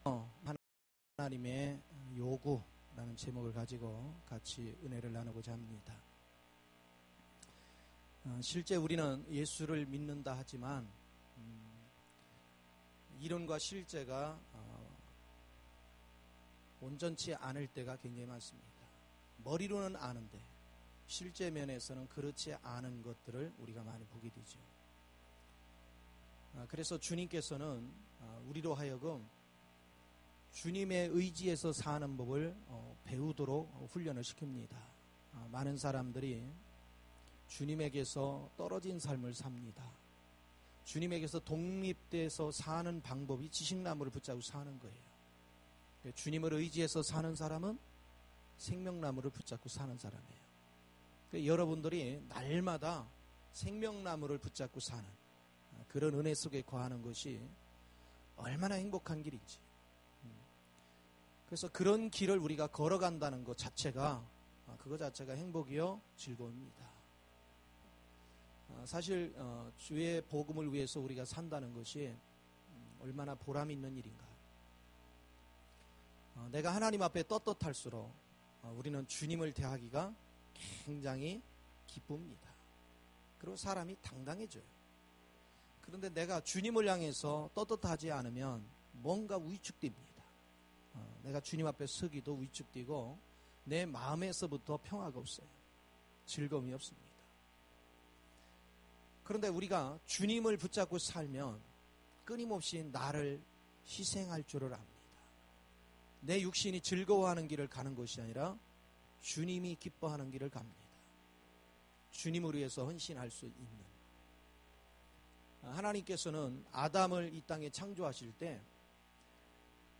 하나님의 요구라는 제목을 가지고 같이 은혜를 나누고자 합니다. 실제 우리는 예수를 믿는다 하지만 이론과 실제가 온전치 않을 때가 굉장히 많습니다. 머리로는 아는데 실제 면에서는 그렇지 않은 것들을 우리가 많이 보게 되죠. 그래서 주님께서는 우리로 하여금 주님의 의지에서 사는 법을 배우도록 훈련을 시킵니다. 많은 사람들이 주님에게서 떨어진 삶을 삽니다. 주님에게서 독립돼서 사는 방법이 지식나무를 붙잡고 사는 거예요. 주님을 의지해서 사는 사람은 생명나무를 붙잡고 사는 사람이에요. 여러분들이 날마다 생명나무를 붙잡고 사는 그런 은혜 속에 거하는 것이 얼마나 행복한 길인지. 그래서 그런 길을 우리가 걸어간다는 것 자체가 그거 자체가 행복이요 즐거움입니다. 사실 주의 복음을 위해서 우리가 산다는 것이 얼마나 보람 있는 일인가. 내가 하나님 앞에 떳떳할수록 우리는 주님을 대하기가 굉장히 기쁩니다. 그리고 사람이 당당해져요. 그런데 내가 주님을 향해서 떳떳하지 않으면 뭔가 위축됩니다. 내가 주님 앞에 서기도 위축되고 내 마음에서부터 평화가 없어요. 즐거움이 없습니다. 그런데 우리가 주님을 붙잡고 살면 끊임없이 나를 희생할 줄을 압니다. 내 육신이 즐거워하는 길을 가는 것이 아니라 주님이 기뻐하는 길을 갑니다. 주님을 위해서 헌신할 수 있는. 하나님께서는 아담을 이 땅에 창조하실 때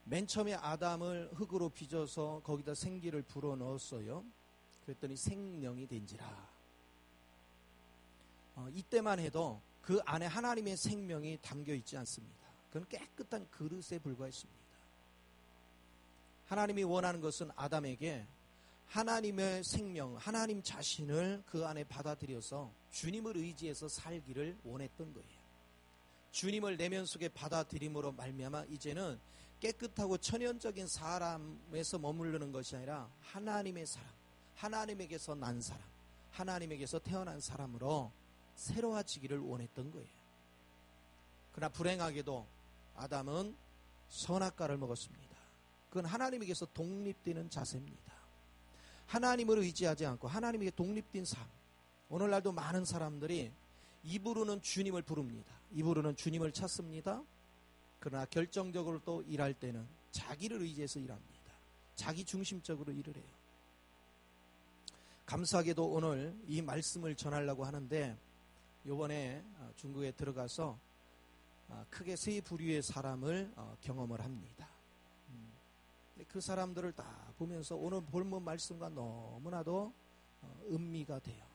맨 처음에 아담을 흙으로 빚어서 거기다 생기를 불어넣었어요. 그랬더니 생명이 된지라. 이때만 해도 그 안에 하나님의 생명이 담겨 있지 않습니다. 그건 깨끗한 그릇에 불과했습니다. 하나님이 원하는 것은 아담에게 하나님의 생명, 하나님 자신을 그 안에 받아들여서 주님을 의지해서 살기를 원했던 거예요. 주님을 내면 속에 받아들임으로 말미암아 이제는 깨끗하고 천연적인 사람에서 머무르는 것이 아니라 하나님의 사람, 하나님에게서 난 사람, 하나님에게서 태어난 사람으로 새로워지기를 원했던 거예요. 그러나 불행하게도 아담은 선악과를 먹었습니다. 그건 하나님에게서 독립되는 자세입니다. 하나님을 의지하지 않고 하나님에게 독립된 삶. 오늘날도 많은 사람들이 입으로는 주님을 부릅니다. 입으로는 주님을 찾습니다. 그러나 결정적으로 또 일할 때는 자기를 의지해서 일합니다. 자기 중심적으로 일을 해요. 감사하게도 오늘 이 말씀을 전하려고 하는데 이번에 중국에 들어가서 크게 세 부류의 사람을 경험을 합니다. 그 사람들을 다 보면서 오늘 본문 말씀과 너무나도 음미가 돼요.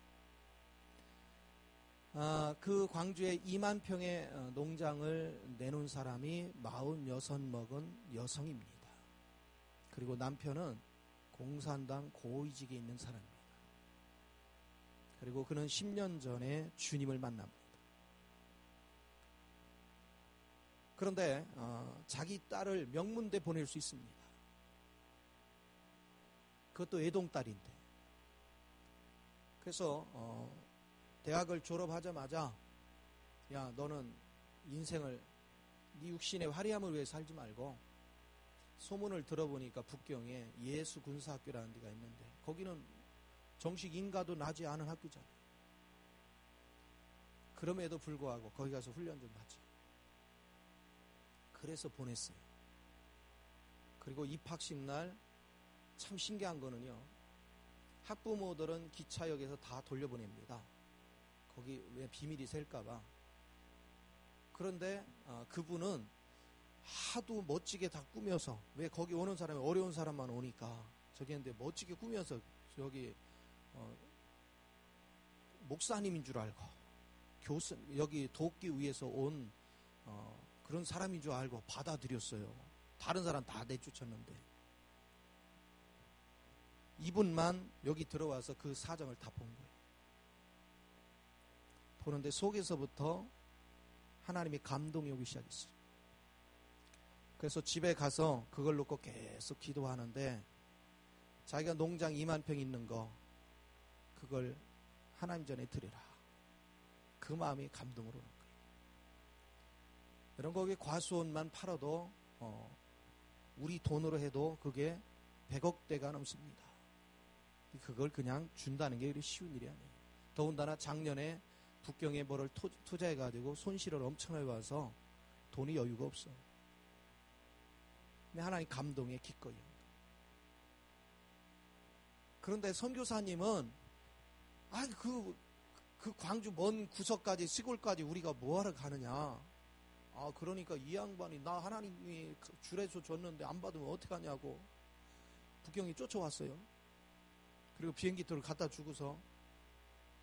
그 광주에 2만 평의 농장을 내놓은 사람이 46 먹은 여성입니다. 그리고 남편은 공산당 고위직에 있는 사람입니다. 그리고 그는 10년 전에 주님을 만납니다. 그런데 자기 딸을 명문대 보낼 수 있습니다. 그것도 애동딸인데. 그래서 대학을 졸업하자마자 야 너는 인생을 네 육신의 화려함을 위해 살지 말고 소문을 들어보니까 북경에 예수 군사학교라는 데가 있는데 거기는 정식 인가도 나지 않은 학교잖아요. 그럼에도 불구하고 거기 가서 훈련 좀 하지. 그래서 보냈어요. 그리고 입학식 날 참 신기한 거는요. 학부모들은 기차역에서 다 돌려보냅니다. 거기 왜 비밀이 셀까봐. 그런데 그분은 하도 멋지게 다 꾸며서 왜 거기 오는 사람이 어려운 사람만 오니까 저기 했는데 멋지게 꾸며서 여기 목사님인 줄 알고 교수 여기 돕기 위해서 온 그런 사람인 줄 알고 받아들였어요. 다른 사람 다 내쫓았는데 이분만 여기 들어와서 그 사정을 다 본 거예요. 보는데 속에서부터 하나님이 감동이 오기 시작했어요. 그래서 집에 가서 그걸 놓고 계속 기도하는데 자기가 농장 2만 평 있는 거 그걸 하나님 전에 드리라. 그 마음이 감동으로 오는 거예요. 여러분, 거기 과수원만 팔아도 우리 돈으로 해도 그게 100억대가 넘습니다. 그걸 그냥 준다는 게 쉬운 일이 아니에요. 더군다나 작년에 북경에 뭐를 투자해가지고 손실을 엄청나게 봐서 돈이 여유가 없어요. 근데 하나님 감동에 기꺼이 합니다. 그런데 선교사님은 그 광주 먼 구석까지 시골까지 우리가 뭐하러 가느냐. 그러니까 이 양반이 나 하나님이 줄에서 줬는데 안 받으면 어떡하냐고 북경이 쫓아왔어요. 그리고 비행기표를 갖다 주고서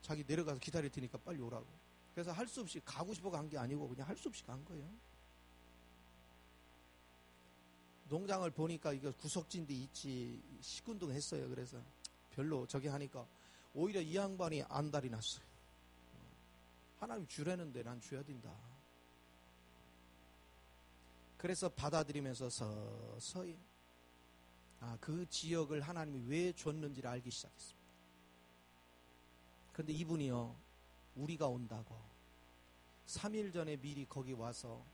자기 내려가서 기다릴 테니까 빨리 오라고. 그래서 할 수 없이 가고 싶어 간 게 아니고 그냥 할 수 없이 간 거예요. 농장을 보니까 이거 구석진데 있지 시큰둥했어요. 그래서 별로 저기 하니까 오히려 이 양반이 안달이 났어요. 하나님 주라는데 난 줘야 된다. 그래서 받아들이면서 서서히 그 지역을 하나님이 왜 줬는지를 알기 시작했습니다. 그런데 이분이요, 우리가 온다고 3일 전에 미리 거기 와서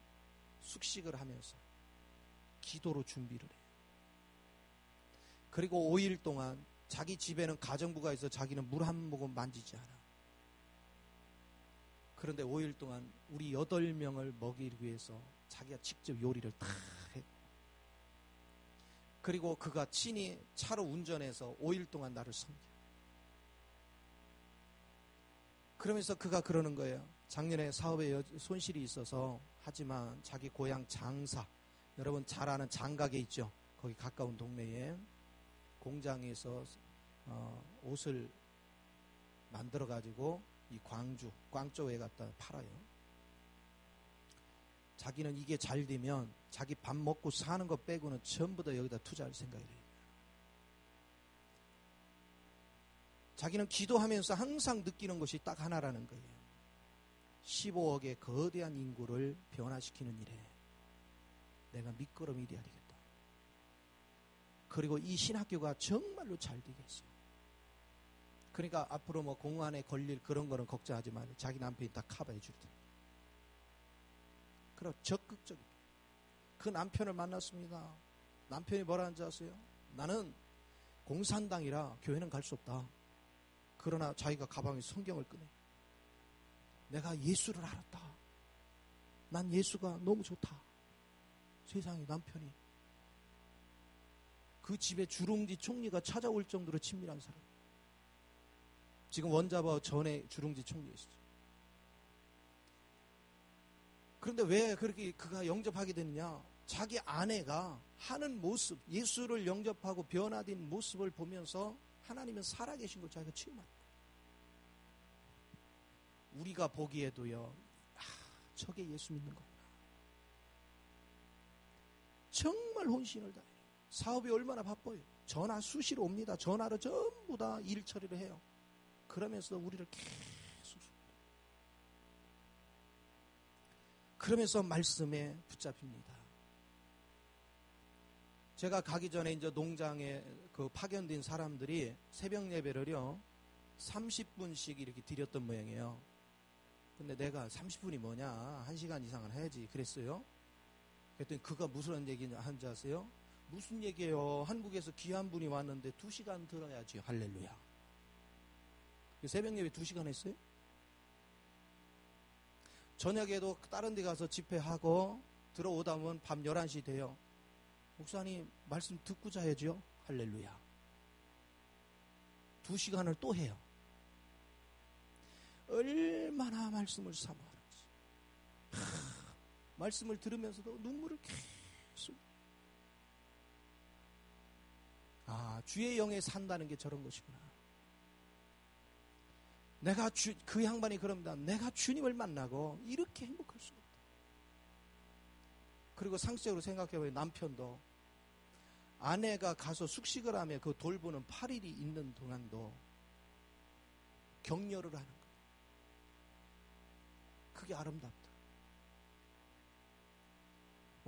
숙식을 하면서 기도로 준비를 해요. 그리고 5일 동안 자기 집에는 가정부가 있어 자기는 물 한 모금 만지지 않아. 그런데 5일 동안 우리 8명을 먹이기 위해서 자기가 직접 요리를 다 해요. 그리고 그가 친히 차로 운전해서 5일 동안 나를 섬겨요. 그러면서 그가 그러는 거예요. 작년에 사업에 손실이 있어서 하지만 자기 고향 장사, 여러분 잘 아는 장가게 있죠. 거기 가까운 동네에 공장에서 옷을 만들어 가지고 이 광저우에 갖다 팔아요. 자기는 이게 잘 되면 자기 밥 먹고 사는 거 빼고는 전부 다 여기다 투자할 생각이래요. 자기는 기도하면서 항상 느끼는 것이 딱 하나라는 거예요. 15억의 거대한 인구를 변화시키는 일에 내가 밑거름이 돼야 되겠다. 그리고 이 신학교가 정말로 잘 되겠어. 그러니까 앞으로 뭐 공안에 걸릴 그런 거는 걱정하지 말고 자기 남편이 다 커버해 줄 테니까. 그럼 적극적이게. 그 남편을 만났습니다. 남편이 뭐라는지 아세요? 나는 공산당이라 교회는 갈 수 없다. 그러나 자기가 가방에 성경을 꺼내. 내가 예수를 알았다. 난 예수가 너무 좋다. 세상에 남편이. 그 집에 주룽지 총리가 찾아올 정도로 친밀한 사람. 지금 원자버 전에 주룽지 총리였죠. 그런데 왜 그렇게 그가 영접하게 됐느냐? 자기 아내가 하는 모습, 예수를 영접하고 변화된 모습을 보면서 하나님은 살아계신 걸 자기가 체험하는 거예요. 우리가 보기에도요, 저게 예수 믿는 거구나. 정말 혼신을 다해요. 사업이 얼마나 바빠요. 전화 수시로 옵니다. 전화로 전부 다 일 처리를 해요. 그러면서 우리를 계속 그러면서 말씀에 붙잡힙니다. 제가 가기 전에 이제 농장에 그 파견된 사람들이 새벽 예배를요 30분씩 이렇게 드렸던 모양이에요. 근데 내가 30분이 뭐냐, 1시간 이상은 해야지 그랬어요. 그랬더니 그가 무슨 얘기 하는지 아세요? 무슨 얘기예요? 한국에서 귀한 분이 왔는데 2시간 들어야지. 할렐루야. 새벽 예배 2시간 했어요? 저녁에도 다른 데 가서 집회하고 들어오다 보면 밤 11시 돼요. 목사님 말씀 듣고 자야죠. 할렐루야. 2시간을 또 해요. 얼마나 말씀을 사모하는지. 말씀을 들으면서도 눈물을 계속. 주의 영에 산다는 게 저런 것이구나. 내가 그 양반이 그럽니다. 내가 주님을 만나고 이렇게 행복할 수가 없다. 그리고 상식적으로 생각해보면 남편도 아내가 가서 숙식을 하며 그 돌보는 8일이 있는 동안도 격려를 하는 거예요. 그게 아름답다.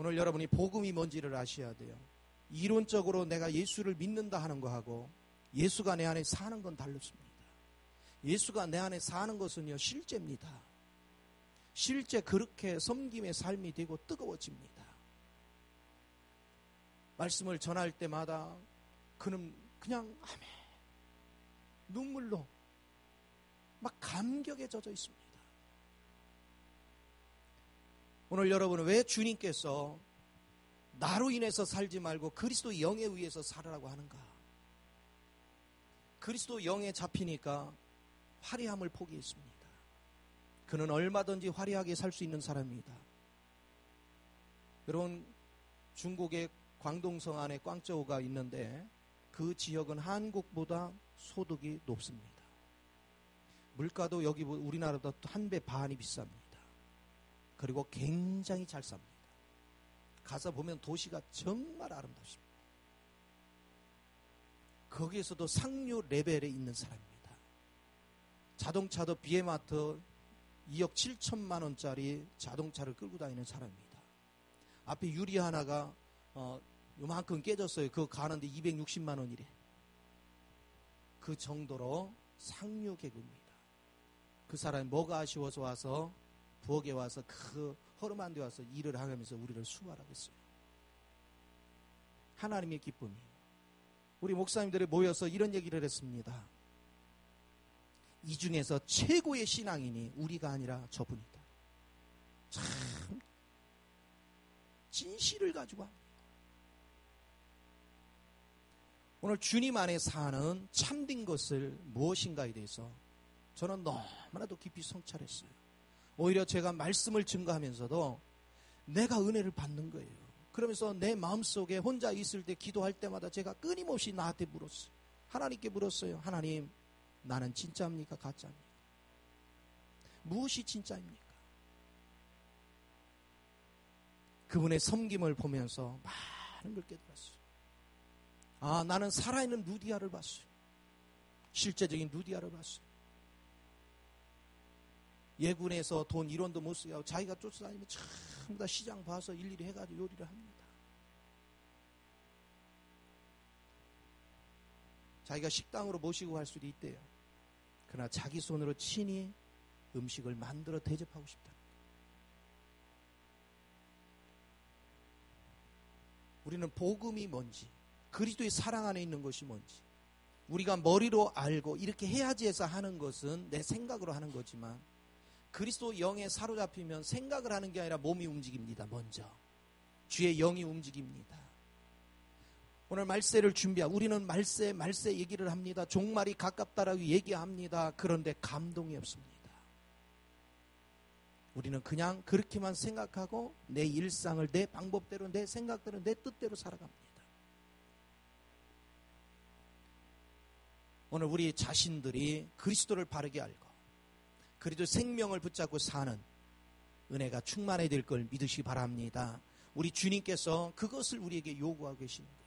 오늘 여러분이 복음이 뭔지를 아셔야 돼요. 이론적으로 내가 예수를 믿는다 하는 거하고 예수가 내 안에 사는 건 다릅니다. 예수가 내 안에 사는 것은요, 실제입니다. 실제 그렇게 섬김의 삶이 되고 뜨거워집니다. 말씀을 전할 때마다 그는 그냥 아멘, 눈물로 막 감격에 젖어 있습니다. 오늘 여러분은 왜 주님께서 나로 인해서 살지 말고 그리스도 영에 의해서 살으라고 하는가? 그리스도 영에 잡히니까 화려함을 포기했습니다. 그는 얼마든지 화려하게 살 수 있는 사람입니다. 여러분, 중국의 광동성 안에 꽝저우가 있는데 그 지역은 한국보다 소득이 높습니다. 물가도 여기 우리나라보다 한 배 반이 비쌉니다. 그리고 굉장히 잘 삽니다. 가서 보면 도시가 정말 아름답습니다. 거기에서도 상류 레벨에 있는 사람입니다. 자동차도 BM아트 2억 7천만 원짜리 자동차를 끌고 다니는 사람입니다. 앞에 유리 하나가 요만큼 깨졌어요. 그거 가는데 260만 원이래. 그 정도로 상류 계급입니다. 그 사람이 뭐가 아쉬워서 와서 부엌에 와서 그 허름한 데 와서 일을 하면서 우리를 수고하라겠어요. 하나님의 기쁨이. 우리 목사님들이 모여서 이런 얘기를 했습니다. 이 중에서 최고의 신앙인이 우리가 아니라 저분이다. 참 진실을 가지고 합니다. 오늘 주님 안에 사는 참된 것을 무엇인가에 대해서 저는 너무나도 깊이 성찰했어요. 오히려 제가 말씀을 증거하면서도 내가 은혜를 받는 거예요. 그러면서 내 마음속에 혼자 있을 때 기도할 때마다 제가 끊임없이 나한테 물었어요. 하나님께 물었어요. 하나님, 나는 진짜입니까? 가짜입니까? 무엇이 진짜입니까? 그분의 섬김을 보면서 많은 걸 깨달았어요. 아, 나는 살아있는 루디아를 봤어요. 실제적인 루디아를 봤어요. 예군에서 돈 1원도 못 쓰게 하고 자기가 쫓아다니면 전부 다 시장 봐서 일일이 해가지고 요리를 합니다. 자기가 식당으로 모시고 갈 수도 있대요. 그러나 자기 손으로 친히 음식을 만들어 대접하고 싶다. 우리는 복음이 뭔지, 그리스도의 사랑 안에 있는 것이 뭔지, 우리가 머리로 알고 이렇게 해야지 해서 하는 것은 내 생각으로 하는 거지만 그리스도 영에 사로잡히면 생각을 하는 게 아니라 몸이 움직입니다. 먼저 주의 영이 움직입니다. 오늘 말세를 준비하고 우리는 말세 얘기를 합니다. 종말이 가깝다라고 얘기합니다. 그런데 감동이 없습니다. 우리는 그냥 그렇게만 생각하고 내 일상을 내 방법대로, 내 생각대로, 내 뜻대로 살아갑니다. 오늘 우리 자신들이 그리스도를 바르게 알고 그리도 생명을 붙잡고 사는 은혜가 충만해야 될 걸 믿으시기 바랍니다. 우리 주님께서 그것을 우리에게 요구하고 계시는 거예요.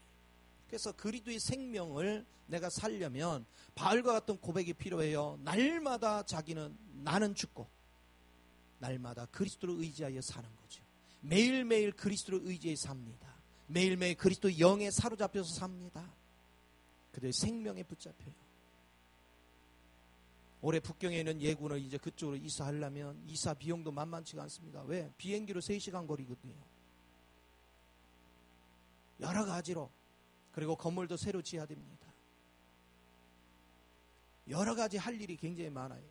그래서 그리도의 생명을 내가 살려면 바울과 같은 고백이 필요해요. 날마다 자기는 나는 죽고 날마다 그리스도를 의지하여 사는 거죠. 매일매일 그리스도를 의지해 삽니다. 매일매일 그리스도 영에 사로잡혀서 삽니다. 그들의 생명에 붙잡혀요. 올해 북경에 있는 예군을 이제 그쪽으로 이사하려면 이사 비용도 만만치가 않습니다. 왜? 비행기로 3시간 거리거든요. 여러 가지로. 그리고 건물도 새로 지어야 됩니다. 여러 가지 할 일이 굉장히 많아요.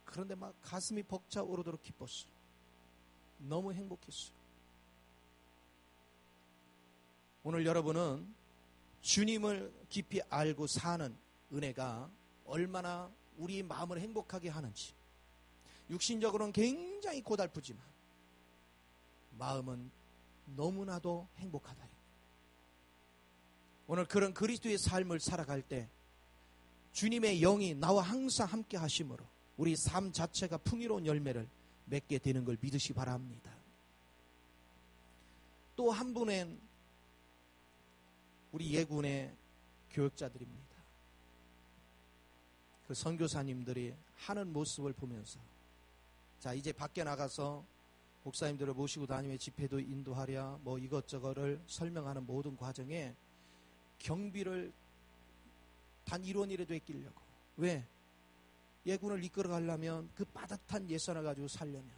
그런데 막 가슴이 벅차오르도록 기뻤어요. 너무 행복했어요. 오늘 여러분은 주님을 깊이 알고 사는 은혜가 얼마나 우리 마음을 행복하게 하는지. 육신적으로는 굉장히 고달프지만 마음은 너무나도 행복하다. 오늘 그런 그리스도의 삶을 살아갈 때 주님의 영이 나와 항상 함께 하심으로 우리 삶 자체가 풍요로운 열매를 맺게 되는 걸 믿으시 바랍니다. 또 한 분은 우리 예군의 교역자들입니다. 그 선교사님들이 하는 모습을 보면서 자, 이제 밖에 나가서 목사님들을 모시고 다니며 집회도 인도하랴 뭐 이것저것을 설명하는 모든 과정에 경비를 단 1원이라도 아끼려고. 왜? 예군을 이끌어 가려면 그 빠듯한 예산을 가지고 살려면.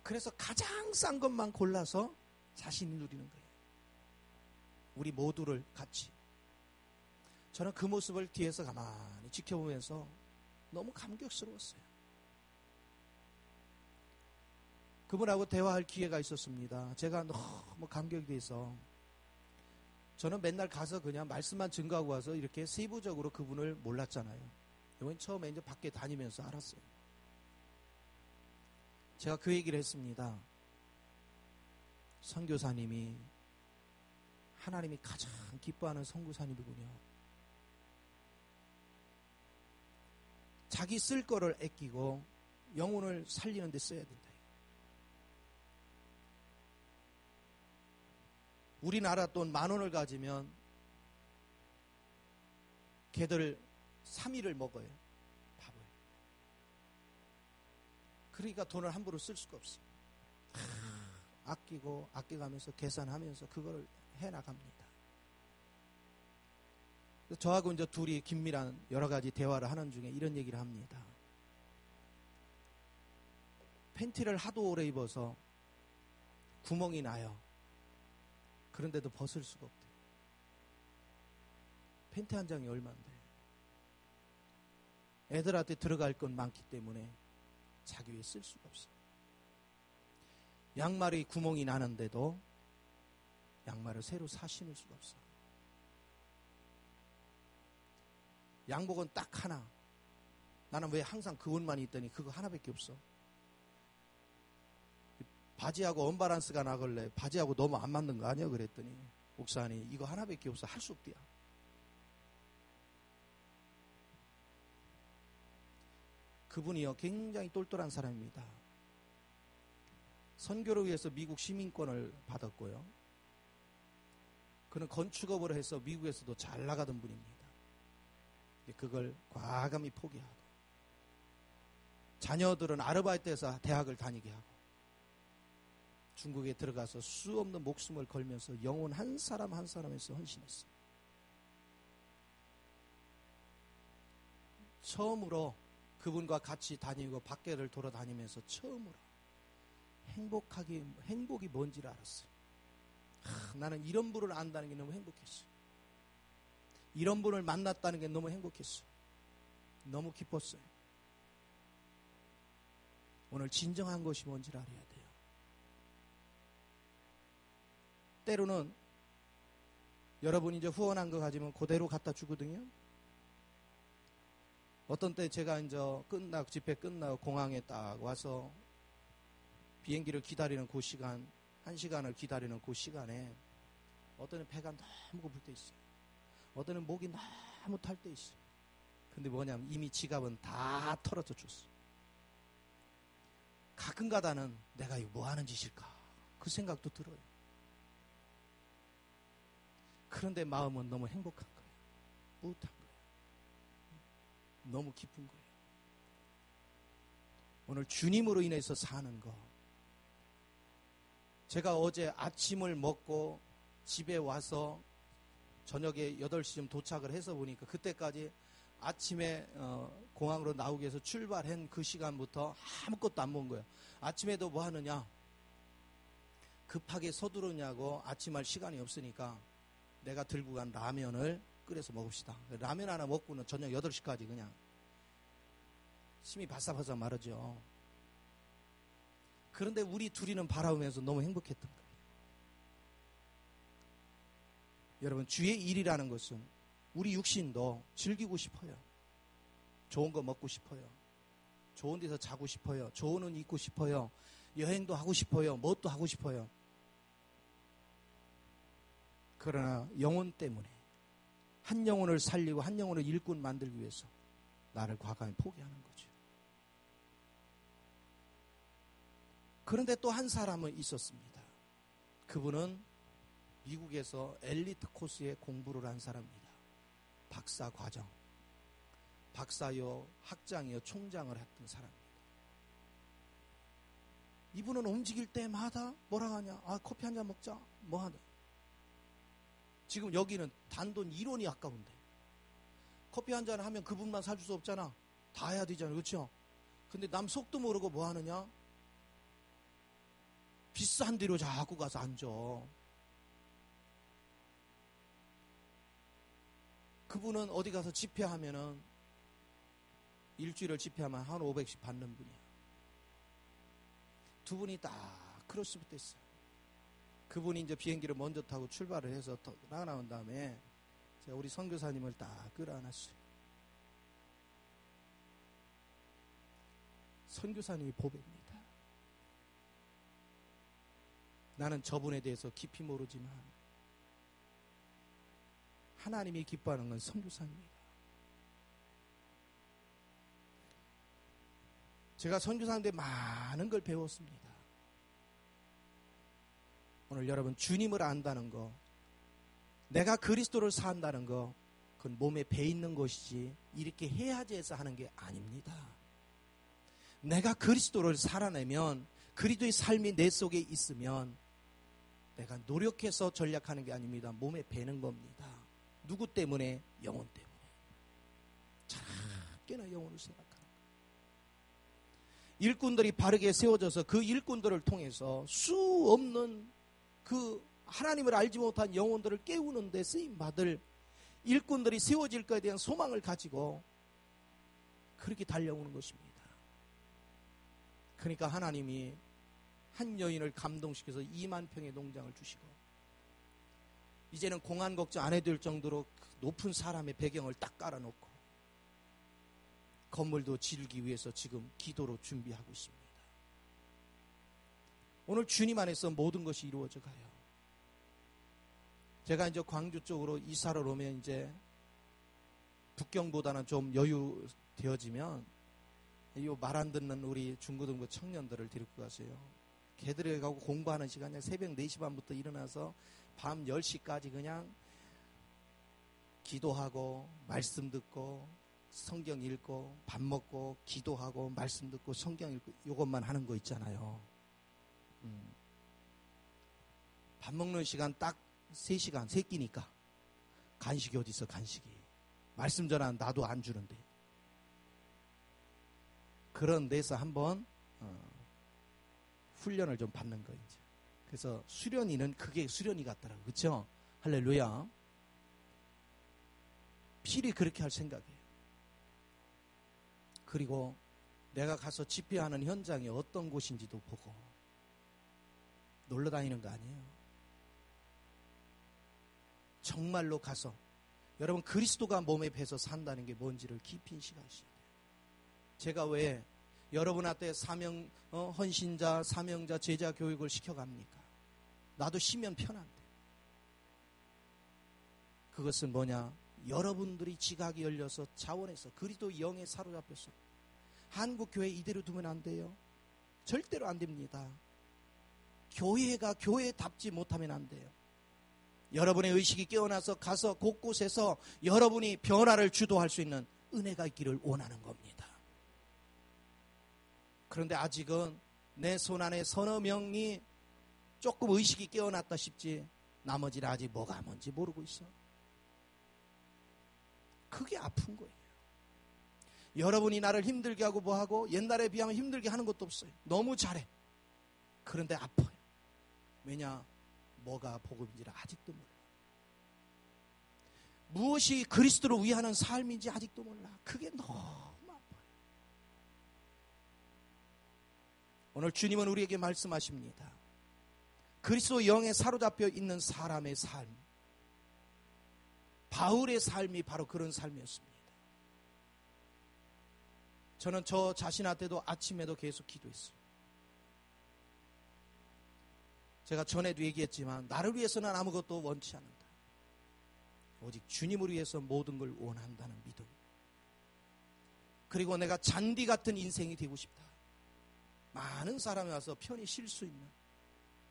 그래서 가장 싼 것만 골라서 자신이 누리는 거예요. 우리 모두를 같이. 저는 그 모습을 뒤에서 가만히 지켜보면서 너무 감격스러웠어요. 그분하고 대화할 기회가 있었습니다. 제가 너무 감격이 돼서 저는 맨날 가서 그냥 말씀만 증거하고 와서 이렇게 세부적으로 그분을 몰랐잖아요. 이번 처음에 이제 밖에 다니면서 알았어요. 제가 그 얘기를 했습니다. 선교사님이 하나님이 가장 기뻐하는 선교사님이군요. 자기 쓸 거를 아끼고 영혼을 살리는 데 써야 된다. 우리나라 돈 10,000원을 가지면 걔들 3일을 먹어요. 밥을. 그러니까 돈을 함부로 쓸 수가 없어요. 아끼고 아껴가면서 계산하면서 그걸 해나갑니다. 저하고 이제 둘이 긴밀한 여러 가지 대화를 하는 중에 이런 얘기를 합니다. 팬티를 하도 오래 입어서 구멍이 나요. 그런데도 벗을 수가 없대요. 팬티 한 장이 얼마인데. 애들한테 들어갈 건 많기 때문에 자기 위해 쓸 수가 없어요. 양말이 구멍이 나는데도 양말을 새로 사 신을 수가 없어요. 양복은 딱 하나. 나는 왜 항상 그 옷만 있더니 그거 하나밖에 없어. 바지하고 언바란스가 나걸래. 바지하고 너무 안 맞는 거 아니야? 그랬더니 목사님 이거 하나밖에 없어. 할 수 없대요. 그분이요 굉장히 똘똘한 사람입니다. 선교를 위해서 미국 시민권을 받았고요. 그는 건축업을 해서 미국에서도 잘 나가던 분입니다. 그걸 과감히 포기하고 자녀들은 아르바이트해서 대학을 다니게 하고 중국에 들어가서 수 없는 목숨을 걸면서 영혼 한 사람 한 사람에서 헌신했어요. 처음으로 그분과 같이 다니고 밖에를 돌아다니면서 처음으로 행복이 뭔지를 알았어요. 나는 이런 분을 안다는 게 너무 행복했어요. 이런 분을 만났다는 게 너무 행복했어요. 너무 기뻤어요. 오늘 진정한 것이 뭔지를 알아야 돼요. 때로는 여러분이 이제 후원한 거 가지면 그대로 갖다 주거든요. 어떤 때 제가 이제 집회 끝나고 공항에 딱 와서 비행기를 기다리는 그 시간, 1시간을 기다리는 그 시간에 어떤 은 배가 너무 고플 때 있어요. 어떤 은 목이 너무 탈 때 있어요. 근데 뭐냐면 이미 지갑은 다 털어져 줬어. 가끔가다는 내가 이거 뭐 하는 짓일까? 그 생각도 들어요. 그런데 마음은 너무 행복한 거예요. 뿌듯한 거예요. 너무 기쁜 거예요. 오늘 주님으로 인해서 사는 거. 제가 어제 아침을 먹고 집에 와서 저녁에 8시쯤 도착을 해서 보니까 그때까지 아침에 공항으로 나오기 위해서 출발한 그 시간부터 아무것도 안 먹은 거예요. 아침에도 뭐 하느냐? 급하게 서두르냐고 아침할 시간이 없으니까 내가 들고 간 라면을 끓여서 먹읍시다. 라면 하나 먹고는 저녁 8시까지 그냥 심이 바싹바싹 마르죠. 그런데 우리 둘이는 바라보면서 너무 행복했던 거예요. 여러분, 주의 일이라는 것은 우리 육신도 즐기고 싶어요. 좋은 거 먹고 싶어요. 좋은 데서 자고 싶어요. 좋은 옷 입고 싶어요. 여행도 하고 싶어요. 뭣도 하고 싶어요. 그러나 영혼 때문에 한 영혼을 살리고 한 영혼을 일꾼 만들기 위해서 나를 과감히 포기하는 거죠. 그런데 또 한 사람은 있었습니다. 그분은 미국에서 엘리트 코스에 공부를 한 사람입니다. 박사 과정, 박사요, 학장이요, 총장을 했던 사람입니다. 이분은 움직일 때마다 뭐라고 하냐? 아, 커피 한잔 먹자. 뭐 하냐? 지금 여기는 단돈 1원이 아까운데. 커피 한잔 하면 그분만 사줄 수 없잖아. 다 해야 되잖아. 그렇죠? 근데 남 속도 모르고 뭐 하느냐? 비싼 데로 자꾸 가서 앉아. 그분은 어디 가서 집회하면은 일주일을 집회하면 한 500씩 받는 분이야. 두 분이 딱 크로스부터 했어요. 그분이 이제 비행기를 먼저 타고 출발을 해서 나온 다음에 제가 우리 선교사님을 딱 끌어안았어요. 선교사님이 보배입니다. 나는 저분에 대해서 깊이 모르지만 하나님이 기뻐하는 건 선교사입니다. 제가 선교사인데 많은 걸 배웠습니다. 오늘 여러분 주님을 안다는 거, 내가 그리스도를 산다는 거, 그건 몸에 배 있는 것이지 이렇게 해야지 해서 하는 게 아닙니다. 내가 그리스도를 살아내면, 그리스도의 삶이 내 속에 있으면 내가 노력해서 전략하는 게 아닙니다. 몸에 배는 겁니다. 누구 때문에? 영혼 때문에. 작게나 영혼을 생각하는 거예요. 일꾼들이 바르게 세워져서 그 일꾼들을 통해서 수 없는 그 하나님을 알지 못한 영혼들을 깨우는 데 쓰임받을 일꾼들이 세워질 것에 대한 소망을 가지고 그렇게 달려오는 것입니다. 그러니까 하나님이 한 여인을 감동시켜서 2만 평의 농장을 주시고 이제는 공안 걱정 안 해도 될 정도로 높은 사람의 배경을 딱 깔아놓고 건물도 지르기 위해서 지금 기도로 준비하고 있습니다. 오늘 주님 안에서 모든 것이 이루어져 가요. 제가 이제 광주 쪽으로 이사를 오면 이제 북경보다는 좀 여유 되어지면 이 말 안 듣는 우리 중고등부 청년들을 데리고 가세요. 걔들에 가고 공부하는 시간에 새벽 4시 반부터 일어나서 밤 10시까지 그냥 기도하고 말씀 듣고 성경 읽고 밥 먹고 기도하고 말씀 듣고 성경 읽고 이것만 하는 거 있잖아요. 밥 먹는 시간 딱 3시간, 3끼니까 간식이 어디 있어, 간식이. 말씀 전화 나도 안 주는데. 그런 데서 한번 훈련을 좀 받는 거예요. 이제. 그래서 수련이는 그게 수련이 같더라고요. 그렇죠? 할렐루야. 필히 그렇게 할 생각이에요. 그리고 내가 가서 집회하는 현장이 어떤 곳인지도 보고 놀러 다니는 거 아니에요. 정말로 가서 여러분 그리스도가 몸에 배서 산다는 게 뭔지를 깊이 인식하셔야 돼요. 제가 왜 여러분한테 헌신자, 사명자, 제자 교육을 시켜갑니까? 나도 쉬면 편한데. 그것은 뭐냐? 여러분들이 지각이 열려서 자원해서 그리스도 영에 사로잡혀서 한국교회 이대로 두면 안 돼요. 절대로 안 됩니다. 교회가 교회답지 못하면 안 돼요. 여러분의 의식이 깨어나서 가서 곳곳에서 여러분이 변화를 주도할 수 있는 은혜가 있기를 원하는 겁니다. 그런데 아직은 내 손안에 서너 명이 조금 의식이 깨어났다 싶지 나머지는 아직 뭐가 뭔지 모르고 있어. 그게 아픈 거예요. 여러분이 나를 힘들게 하고 뭐하고 옛날에 비하면 힘들게 하는 것도 없어요. 너무 잘해. 그런데 아파요. 왜냐? 뭐가 복음인지를 아직도 몰라. 무엇이 그리스도를 위하는 삶인지 아직도 몰라. 그게 너무 아파요. 오늘 주님은 우리에게 말씀하십니다. 그리스도 영에 사로잡혀 있는 사람의 삶, 바울의 삶이 바로 그런 삶이었습니다. 저는 저 자신한테도 아침에도 계속 기도했어요. 제가 전에도 얘기했지만 나를 위해서는 아무것도 원치 않는다. 오직 주님을 위해서 모든 걸 원한다는 믿음. 그리고 내가 잔디 같은 인생이 되고 싶다. 많은 사람이 와서 편히 쉴 수 있는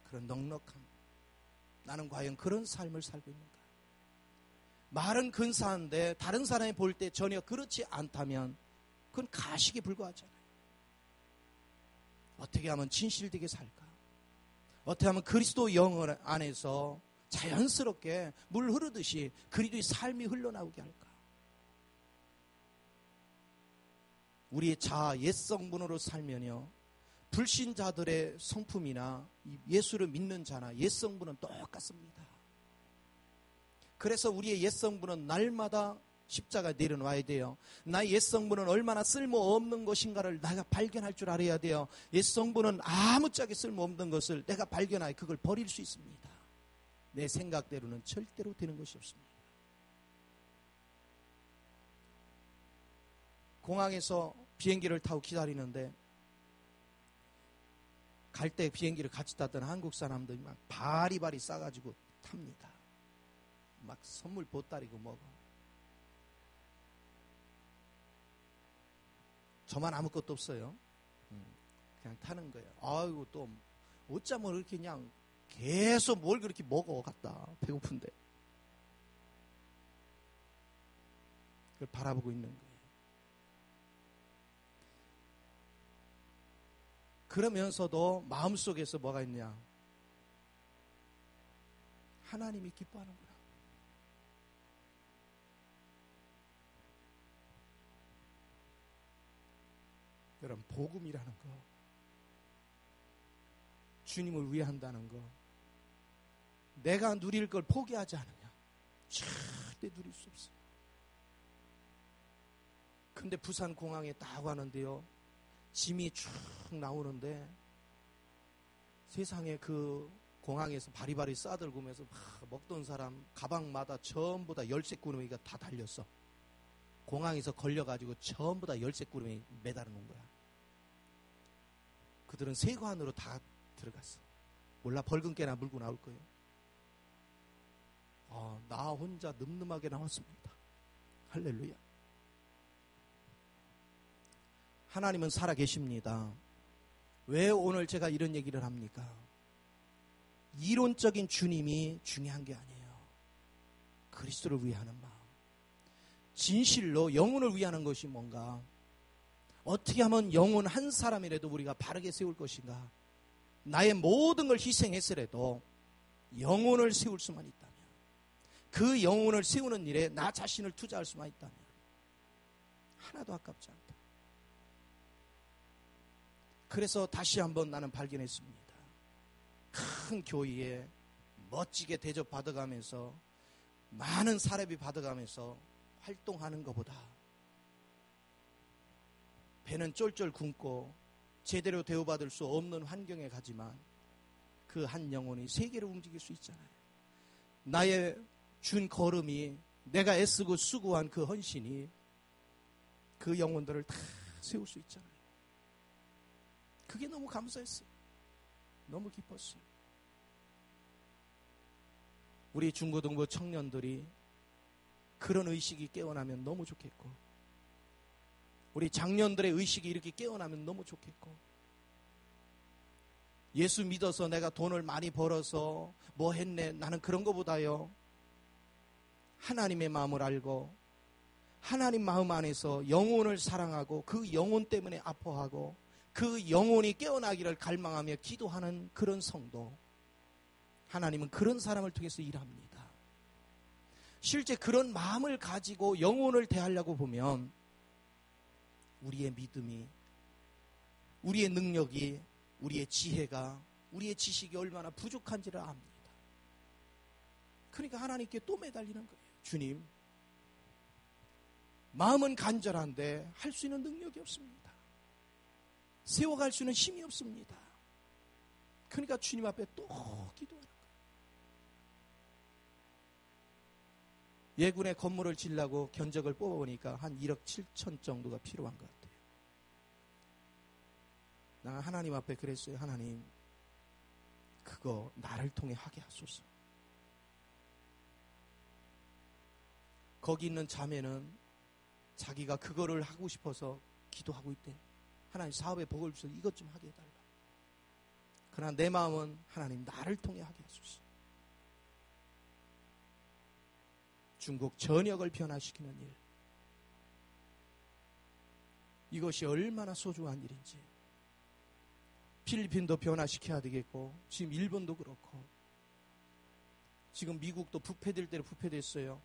그런 넉넉함. 나는 과연 그런 삶을 살고 있는가? 말은 근사한데 다른 사람이 볼 때 전혀 그렇지 않다면 그건 가식에 불과하잖아요. 어떻게 하면 진실되게 살까? 어떻게 하면 그리스도 영 안에서 자연스럽게 물 흐르듯이 그리스도의 삶이 흘러나오게 할까? 우리의 자아 옛 성분으로 살면요, 불신자들의 성품이나 예수를 믿는 자나 옛 성분은 똑같습니다. 그래서 우리의 옛 성분은 날마다 십자가에 내려놔야 돼요. 나의 옛 성분은 얼마나 쓸모없는 것인가를 내가 발견할 줄 알아야 돼요. 옛 성분은 아무짝에 쓸모없는 것을 내가 발견하여 그걸 버릴 수 있습니다. 내 생각대로는 절대로 되는 것이 없습니다. 공항에서 비행기를 타고 기다리는데 갈 때 비행기를 같이 탔던 한국 사람들이 막 바리바리 싸가지고 탑니다. 막 선물 보따리고 먹어. 저만 아무것도 없어요. 그냥 타는 거예요. 아이고, 또 어쩌면 이렇게 그냥 계속 뭘 그렇게 먹어 갔다. 배고픈데. 그걸 바라보고 있는 거예요. 그러면서도 마음속에서 뭐가 있냐? 하나님이 기뻐하는구나. 여러분, 복음이라는 거, 주님을 위해 한다는 거, 내가 누릴 걸 포기하지 않으냐? 절대 누릴 수 없어요. 근데 부산 공항에 딱 가는데요, 짐이 쭉 나오는데 세상에 그 공항에서 바리바리 싸들고 오면서 막 먹던 사람 가방마다 전부 다 열쇠꾸러미가 다 달렸어. 공항에서 걸려가지고 전부 다 열쇠꾸러미 매달아 놓은 거야. 그들은 세관으로 다 들어갔어. 몰라, 벌금 깨나 물고 나올 거예요. 나 혼자 늠름하게 나왔습니다. 할렐루야. 하나님은 살아계십니다. 왜 오늘 제가 이런 얘기를 합니까? 이론적인 주님이 중요한 게 아니에요. 그리스도를 위하는 마음. 진실로 영혼을 위하는 것이 뭔가? 어떻게 하면 영혼 한 사람이라도 우리가 바르게 세울 것인가? 나의 모든 걸 희생했으라도 영혼을 세울 수만 있다면, 그 영혼을 세우는 일에 나 자신을 투자할 수만 있다면 하나도 아깝지 않다. 그래서 다시 한번 나는 발견했습니다. 큰 교회에 멋지게 대접받아가면서 많은 사례비 받아가면서 활동하는 것보다 배는 쫄쫄 굶고 제대로 대우받을 수 없는 환경에 가지만 그 한 영혼이 세계를 움직일 수 있잖아요. 나의 준 걸음이, 내가 애쓰고 수고한 그 헌신이 그 영혼들을 다 세울 수 있잖아요. 그게 너무 감사했어요. 너무 기뻤어요. 우리 중고등부 청년들이 그런 의식이 깨어나면 너무 좋겠고, 우리 장년들의 의식이 이렇게 깨어나면 너무 좋겠고, 예수 믿어서 내가 돈을 많이 벌어서 뭐 했네, 나는 그런 것보다요, 하나님의 마음을 알고 하나님 마음 안에서 영혼을 사랑하고 그 영혼 때문에 아파하고 그 영혼이 깨어나기를 갈망하며 기도하는 그런 성도, 하나님은 그런 사람을 통해서 일합니다. 실제 그런 마음을 가지고 영혼을 대하려고 보면 우리의 믿음이, 우리의 능력이, 우리의 지혜가, 우리의 지식이 얼마나 부족한지를 압니다. 그러니까 하나님께 또 매달리는 거예요. 주님, 마음은 간절한데 할 수 있는 능력이 없습니다. 세워갈 수 있는 힘이 없습니다. 그러니까 주님 앞에 또 기도하는 거예요. 예군의 건물을 지으려고 견적을 뽑아보니까 한 1억 7천 정도가 필요한 것 같아요. 나 하나님 앞에 그랬어요. 하나님, 그거 나를 통해 하게 하소서. 거기 있는 자매는 자기가 그거를 하고 싶어서 기도하고 있대. 하나님, 사업에 복을 주셔서 이것 좀 하게 해달라. 그러나 내 마음은 하나님, 나를 통해 하게 하소서. 중국 전역을 변화시키는 일, 이것이 얼마나 소중한 일인지, 필리핀도 변화시켜야 되겠고, 지금 일본도 그렇고, 지금 미국도 부패될 대로 부패됐어요.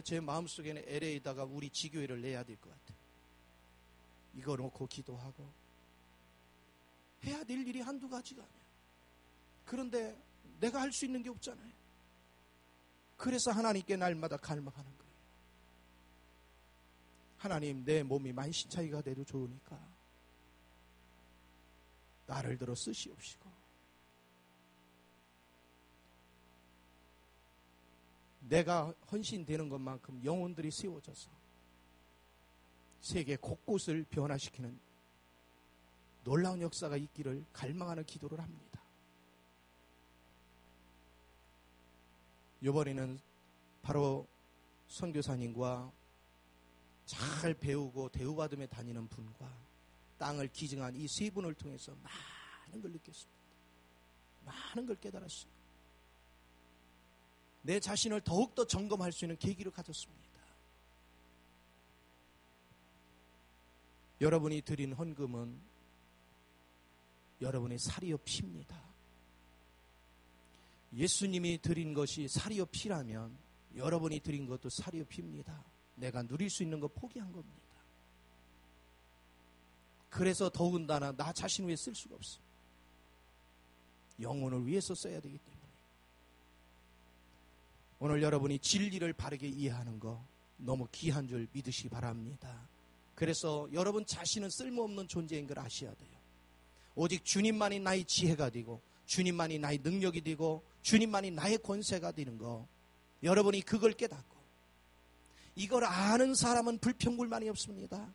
제 마음속에는 LA에다가 우리 지교회를 내야 될 것 같아요. 이거 놓고 기도하고 해야 될 일이 한두 가지가 아니에요. 그런데 내가 할 수 있는 게 없잖아요. 그래서 하나님께 날마다 갈망하는 거예요. 하나님, 내 몸이 만신창이가 돼도 좋으니까 나를 들어 쓰시옵시고, 내가 헌신되는 것만큼 영혼들이 세워져서 세계 곳곳을 변화시키는 놀라운 역사가 있기를 갈망하는 기도를 합니다. 이번에는 바로 선교사님과 잘 배우고 대우받으며 다니는 분과 땅을 기증한 이 세 분을 통해서 많은 걸 느꼈습니다. 많은 걸 깨달았어요. 내 자신을 더욱더 점검할 수 있는 계기를 가졌습니다. 여러분이 드린 헌금은 여러분의 살이요 피입니다. 예수님이 드린 것이 살이요 피라면 여러분이 드린 것도 살이요 피입니다. 내가 누릴 수 있는 거 포기한 겁니다. 그래서 더군다나 나 자신을 위해 쓸 수가 없어요. 영혼을 위해서 써야 되기 때문에. 오늘 여러분이 진리를 바르게 이해하는 거 너무 귀한 줄 믿으시기 바랍니다. 그래서 여러분 자신은 쓸모없는 존재인 걸 아셔야 돼요. 오직 주님만이 나의 지혜가 되고, 주님만이 나의 능력이 되고, 주님만이 나의 권세가 되는 거, 여러분이 그걸 깨닫고, 이걸 아는 사람은 불평불만이 없습니다.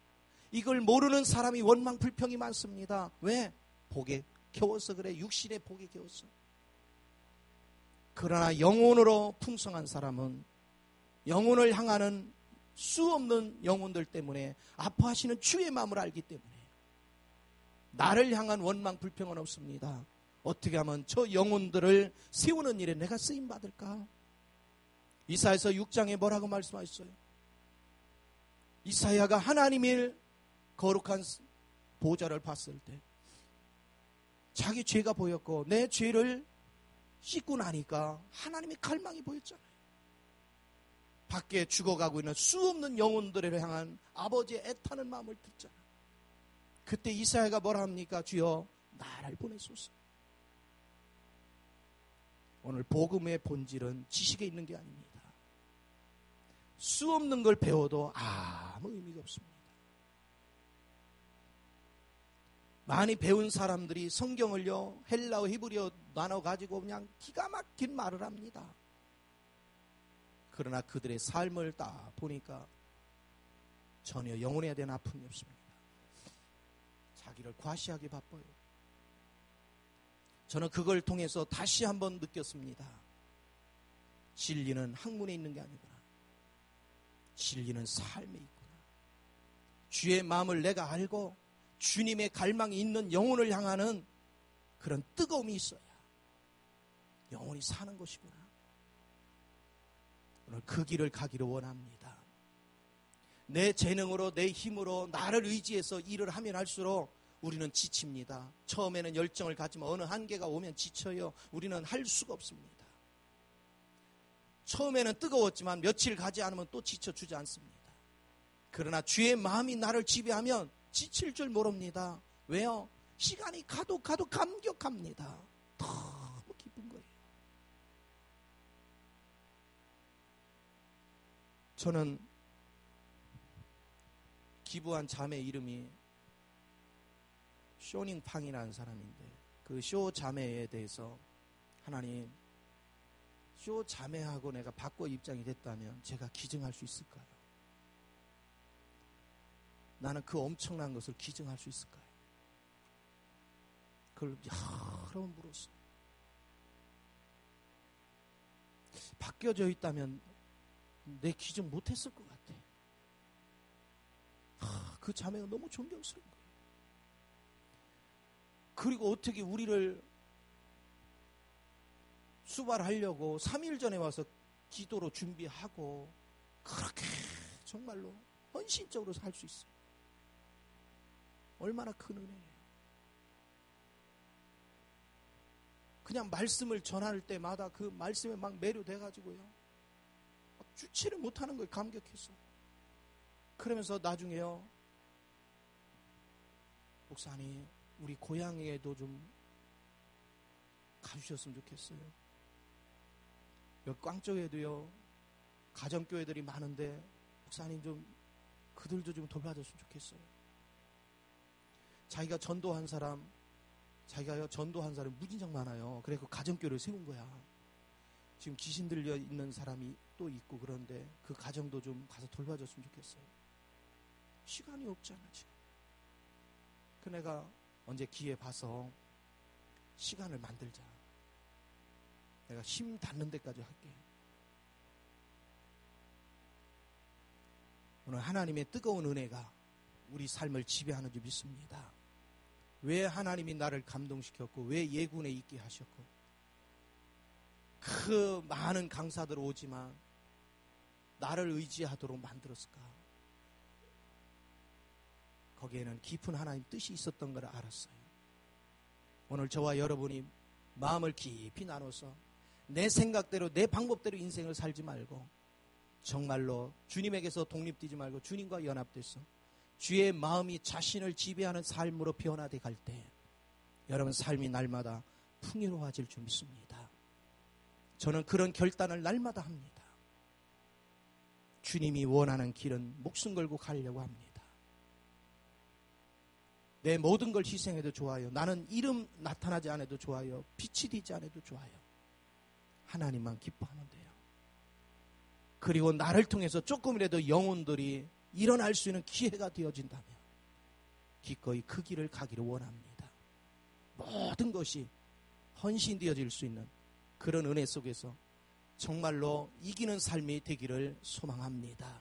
이걸 모르는 사람이 원망 불평이 많습니다. 왜? 복에 겨워서 그래. 육신의 복에 겨워서. 그러나 영혼으로 풍성한 사람은 영혼을 향하는 수 없는 영혼들 때문에 아파하시는 주의 마음을 알기 때문에 나를 향한 원망 불평은 없습니다. 어떻게 하면 저 영혼들을 세우는 일에 내가 쓰임받을까? 이사야서 6장에 뭐라고 말씀하셨어요? 이사야가 하나님의 거룩한 보좌를 봤을 때 자기 죄가 보였고 내 죄를 씻고 나니까 하나님의 갈망이 보였잖아요. 밖에 죽어가고 있는 수 없는 영혼들을 향한 아버지의 애타는 마음을 듣잖아요. 그때 이사야가 뭐라 합니까? 주여 나를 보내소서. 오늘 복음의 본질은 지식에 있는 게 아닙니다. 수 없는 걸 배워도 아무 의미가 없습니다. 많이 배운 사람들이 성경을요 헬라어 히브리어 나눠가지고 그냥 기가 막힌 말을 합니다. 그러나 그들의 삶을 딱 보니까 전혀 영혼에 대한 아픔이 없습니다. 자기를 과시하기 바빠요. 저는 그걸 통해서 다시 한번 느꼈습니다. 진리는 학문에 있는 게 아니구나. 진리는 삶에 있구나. 주의 마음을 내가 알고 주님의 갈망이 있는 영혼을 향하는 그런 뜨거움이 있어야 영혼이 사는 것이구나. 오늘 그 길을 가기를 원합니다. 내 재능으로 내 힘으로 나를 의지해서 일을 하면 할수록 우리는 지칩니다. 처음에는 열정을 가지면 어느 한계가 오면 지쳐요. 우리는 할 수가 없습니다. 처음에는 뜨거웠지만 며칠 가지 않으면 또 지쳐주지 않습니다. 그러나 주의 마음이 나를 지배하면 지칠 줄 모릅니다. 왜요? 시간이 가도 감격합니다. 너무 기쁜 거예요. 저는 기부한 자매 이름이 쇼닝팡이라는 사람인데 그 쇼 자매에 대해서 하나님, 쇼 자매하고 내가 바꿔 입장이 됐다면 제가 기증할 수 있을까요? 나는 그 엄청난 것을 기증할 수 있을까요? 그걸 여러 번 물었어요. 바뀌어져 있다면 내 기증 못했을 것 같아. 그 자매가 너무 존경스러운 거예요. 그리고 어떻게 우리를 수발하려고 3일 전에 와서 기도로 준비하고 그렇게 정말로 헌신적으로 살 수 있어요. 얼마나 큰 은혜예요. 그냥 말씀을 전할 때마다 그 말씀에 막 매료돼가지고요. 주체를 못하는 거예요. 감격해서. 그러면서 나중에요. 목사님, 우리 고향에도 좀 가주셨으면 좋겠어요. 여기 꽝쪽에도요. 가정교회들이 많은데 목사님 좀 그들도 좀 돌봐줬으면 좋겠어요. 자기가 전도한 사람이 무진장 많아요. 그래서 가정교회를 세운 거야. 지금 귀신 들려 있는 사람이 또 있고 그런데 그 가정도 좀 가서 돌봐줬으면 좋겠어요. 시간이 없잖아 지금. 그 내가 언제 기회 봐서 시간을 만들자. 내가 힘 닿는 데까지 할게. 오늘 하나님의 뜨거운 은혜가 우리 삶을 지배하는 줄 믿습니다. 왜 하나님이 나를 감동시켰고 왜 예군에 있게 하셨고 그 많은 강사들 오지만 나를 의지하도록 만들었을까? 거기에는 깊은 하나님 뜻이 있었던 걸 알았어요. 오늘 저와 여러분이 마음을 깊이 나눠서 내 생각대로 내 방법대로 인생을 살지 말고 정말로 주님에게서 독립되지 말고 주님과 연합돼서 주의 마음이 자신을 지배하는 삶으로 변화돼 갈 때 여러분 삶이 날마다 풍요로워질 줄 믿습니다. 저는 그런 결단을 날마다 합니다. 주님이 원하는 길은 목숨 걸고 가려고 합니다. 내 모든 걸 희생해도 좋아요. 나는 이름 나타나지 않아도 좋아요. 빛이 되지 않아도 좋아요. 하나님만 기뻐하면 돼요. 그리고 나를 통해서 조금이라도 영혼들이 일어날 수 있는 기회가 되어진다면 기꺼이 그 길을 가기를 원합니다. 모든 것이 헌신되어질 수 있는 그런 은혜 속에서 정말로 이기는 삶이 되기를 소망합니다.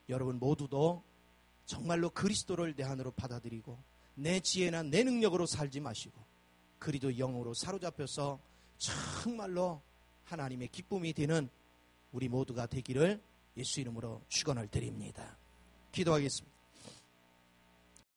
여러분 모두도 정말로 그리스도를 내 안으로 받아들이고 내 지혜나 내 능력으로 살지 마시고 그리도 영으로 사로잡혀서 정말로 하나님의 기쁨이 되는 우리 모두가 되기를 예수 이름으로 축원을 드립니다. 기도하겠습니다.